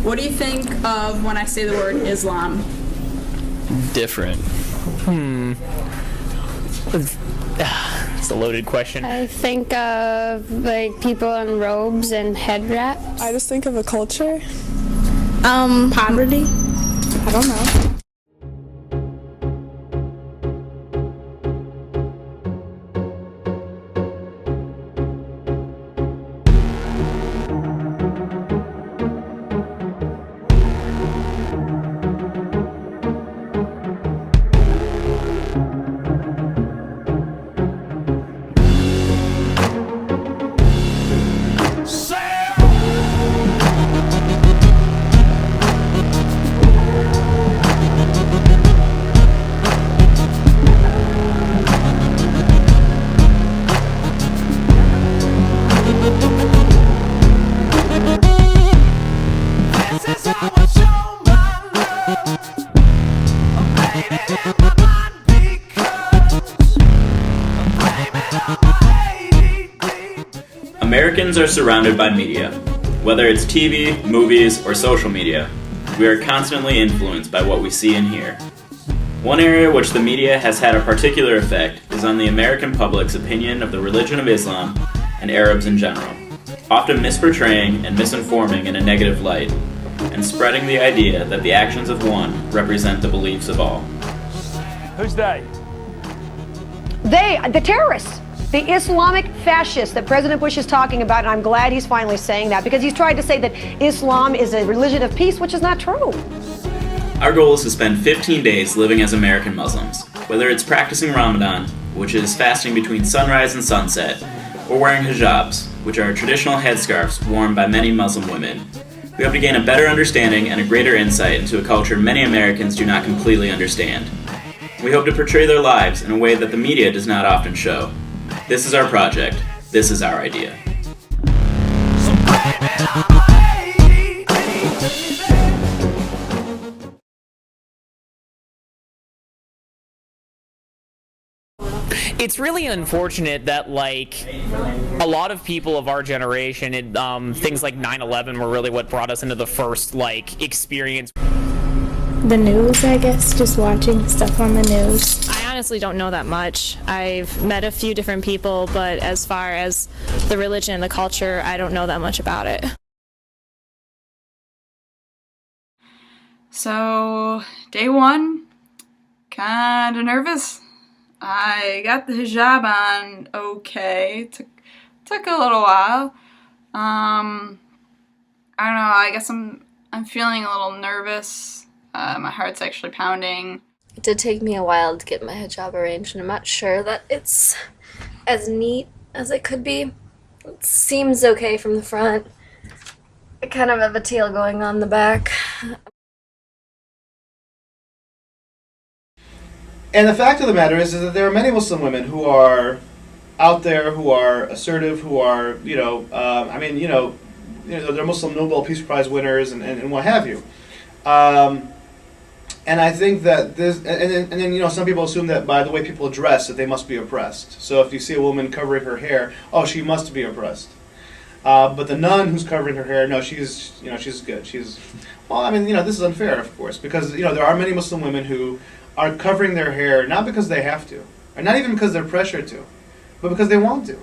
What do you think of when I say the word Islam? Different. It's a loaded question. I think of like people in robes and head wraps. I just think of a culture. Poverty. I don't know. Americans are surrounded by media. Whether it's TV, movies, or social media, we are constantly influenced by what we see and hear. One area which the media has had a particular effect is on the American public's opinion of the religion of Islam and Arabs in general, often misportraying and misinforming in a negative light, and spreading the idea that the actions of one represent the beliefs of all. Who's they? They, the terrorists, the Islamic fascists that President Bush is talking about, and I'm glad he's finally saying that, because he's tried to say that Islam is a religion of peace, which is not true. Our goal is to spend 15 days living as American Muslims, whether it's practicing Ramadan, which is fasting between sunrise and sunset, or wearing hijabs, which are traditional headscarves worn by many Muslim women. We hope to gain a better understanding and a greater insight into a culture many Americans do not completely understand. We hope to portray their lives in a way that the media does not often show. This is our project. This is our idea. It's really unfortunate that, like, a lot of people of our generation, things like 9/11 were really what brought us into the first, like, experience. The news, I guess, just watching stuff on the news. I honestly don't know that much. I've met a few different people, but as far as the religion and the culture, I don't know that much about it. So, day one, kinda nervous. I got the hijab on okay. Took a little while. I don't know, I guess I'm feeling a little nervous. My heart's actually pounding. It did take me a while to get my hijab arranged, and I'm not sure that it's as neat as it could be. It seems okay from the front. I kind of have a tail going on the back. And the fact of the matter is that there are many Muslim women who are out there, who are assertive, who are, they're Muslim Nobel Peace Prize winners and what have you. And I think that this, and then some people assume that by the way people dress that they must be oppressed. So if you see a woman covering her hair, oh, she must be oppressed. But the nun who's covering her hair, no, she's good. This is unfair, of course, because there are many Muslim women who are covering their hair not because they have to, or not even because they're pressured to, but because they want to.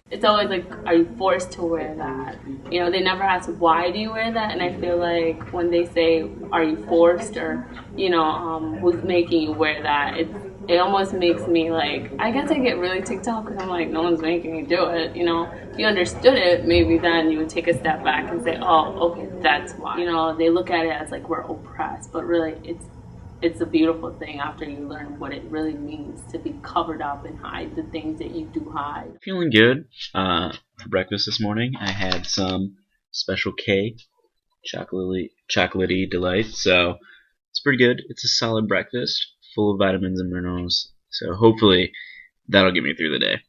It's always like, are you forced to wear that? They never ask, why do you wear that? And I feel like when they say, are you forced, or, who's making you wear that, it almost makes me like, I guess I get really ticked off because I'm like, no one's making me do it, If you understood it, maybe then you would take a step back and say, oh, okay, that's why. They look at it as like we're oppressed, but really it's a beautiful thing after you learn what it really means to be covered up and hide the things that you do hide. Feeling good. For breakfast this morning, I had some Special K, chocolatey delight. So it's pretty good. It's a solid breakfast, full of vitamins and minerals. So hopefully that'll get me through the day.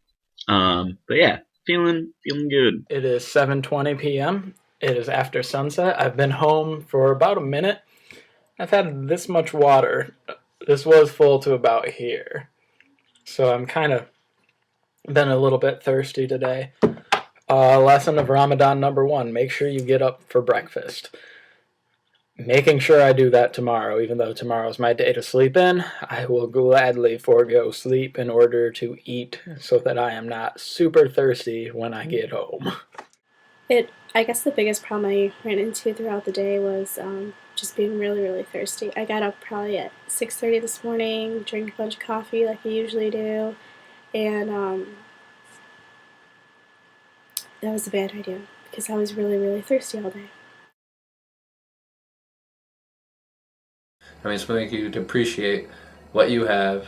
But yeah, feeling good. It is 7:20 p.m. It is after sunset. I've been home for about a minute. I've had this much water. This was full to about here. So I'm kind of been a little bit thirsty today. Lesson of Ramadan number 1, make sure you get up for breakfast. making sure I do that tomorrow. Even though tomorrow's my day to sleep in, I will gladly forego sleep in order to eat so that I am not super thirsty when I get home. I guess the biggest problem I ran into throughout the day was just being really, really thirsty. I got up probably at 6:30 this morning, drank a bunch of coffee like I usually do, and that was a bad idea because I was really, really thirsty all day. I mean, it's going to make you to appreciate what you have,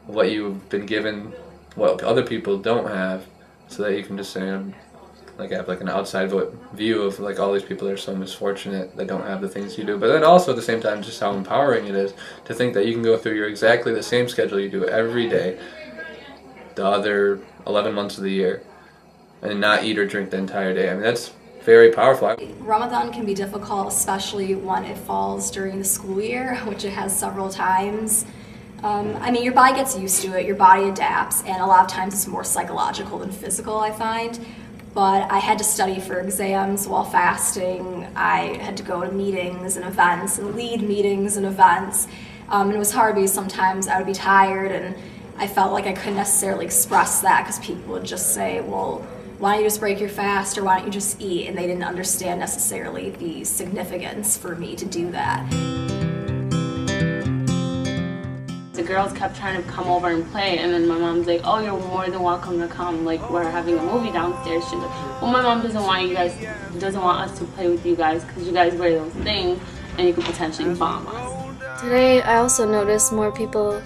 what you've been given, what other people don't have, so that you can just say, like, have like an outside view of like all these people that are so misfortunate that don't have the things you do. But then also at the same time, just how empowering it is to think that you can go through exactly the same schedule you do every day, the other 11 months of the year, and not eat or drink the entire day. I mean, that's very powerful. Ramadan can be difficult, especially when it falls during the school year, which it has several times. I mean, your body gets used to it, your body adapts, and a lot of times it's more psychological than physical, I find. But I had to study for exams while fasting. I had to go to meetings and events and lead meetings and events. And it was hard because sometimes I would be tired and I felt like I couldn't necessarily express that because people would just say, well, why don't you just break your fast or why don't you just eat? And they didn't understand necessarily the significance for me to do that. The girls kept trying to come over and play, and then my mom's like, oh, you're more than welcome to come. Like, we're having a movie downstairs. She's like, well, my mom doesn't want us to play with you guys because you guys wear those things and you could potentially bomb us. Today, I also noticed more people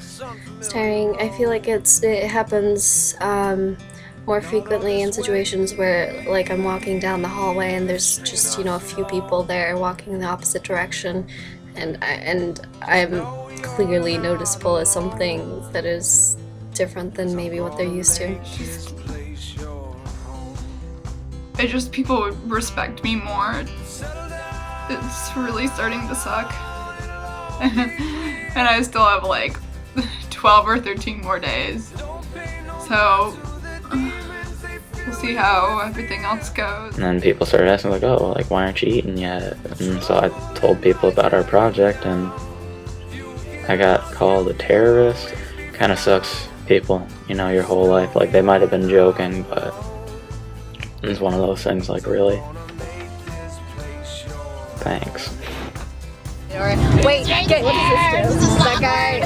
staring. I feel like it happens more frequently in situations where, like, I'm walking down the hallway and there's just, a few people there walking in the opposite direction, and I'm clearly noticeable as something that is different than maybe what they're used to. People would respect me more. It's really starting to suck. And I still have like 12 or 13 more days. So we'll see how everything else goes. And then people started asking like, oh, like, why aren't you eating yet? And so I told people about our project, and I got called a terrorist. Kind of sucks, people, your whole life. Like, they might have been joking, but it's one of those things, like, really? Thanks. Wait, what is this?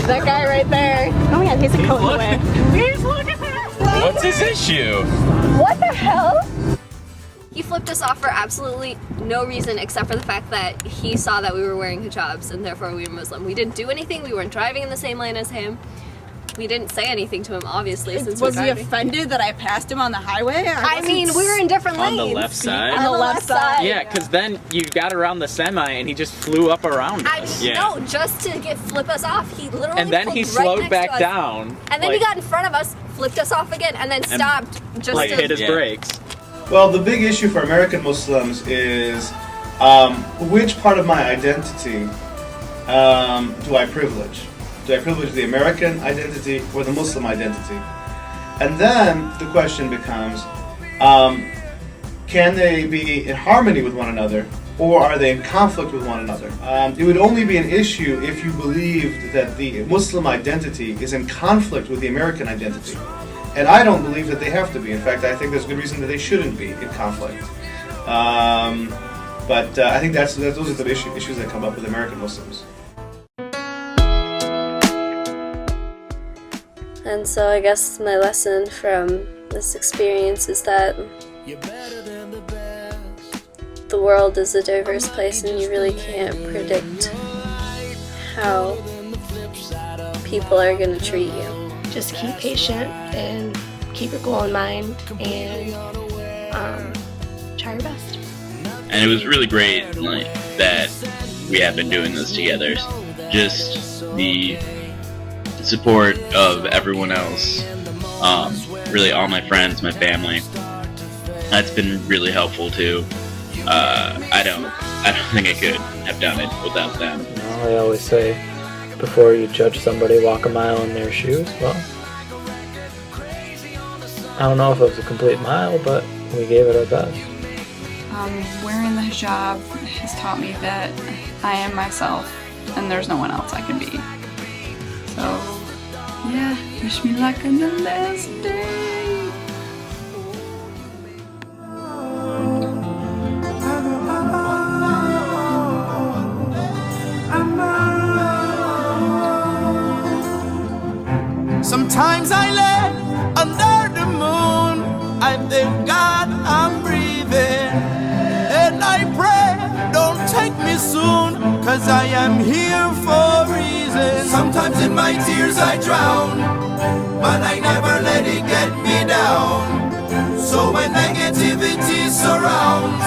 That guy right there. Oh my god, he's a coat away. Please look at that! What's his issue? What the hell? He flipped us off for absolutely no reason except for the fact that he saw that we were wearing hijabs and therefore we were Muslim. We didn't do anything. We weren't driving in the same lane as him. We didn't say anything to him, obviously, since was he offended that I passed him on the highway? I mean, we were in different lanes. On the left side? On the left side. Yeah, because then you got around the semi and he just flew up around us. No, just to flip us off. He literally and then he slowed back down. And then he got in front of us, flipped us off again, and then stopped just to hit his brakes. Well, the big issue for American Muslims is which part of my identity do I privilege? Do I privilege the American identity or the Muslim identity? And then the question becomes, can they be in harmony with one another, or are they in conflict with one another? It would only be an issue if you believed that the Muslim identity is in conflict with the American identity. And I don't believe that they have to be. In fact, I think there's good reason that they shouldn't be in conflict. But I think those are the issues that come up with American Muslims. And so I guess my lesson from this experience is that the world is a diverse place and you really can't predict how people are going to treat you. Just keep patient and keep your goal in mind and try your best. And it was really great that we have been doing this together. Just the support of everyone else, really all my friends, my family. That's been really helpful too. I don't think I could have done it without them. I always say, before you judge somebody, walk a mile in their shoes. Well, I don't know if it was a complete mile, but we gave it our best. Wearing the hijab has taught me that I am myself and there's no one else I can be. So, yeah, wish me luck on the last day. Sometimes I lay under the moon, I thank God I'm breathing, and I pray don't take me soon, cause I am here for a reason. Sometimes in my tears I drown, but I never let it get me down. So when negativity surrounds,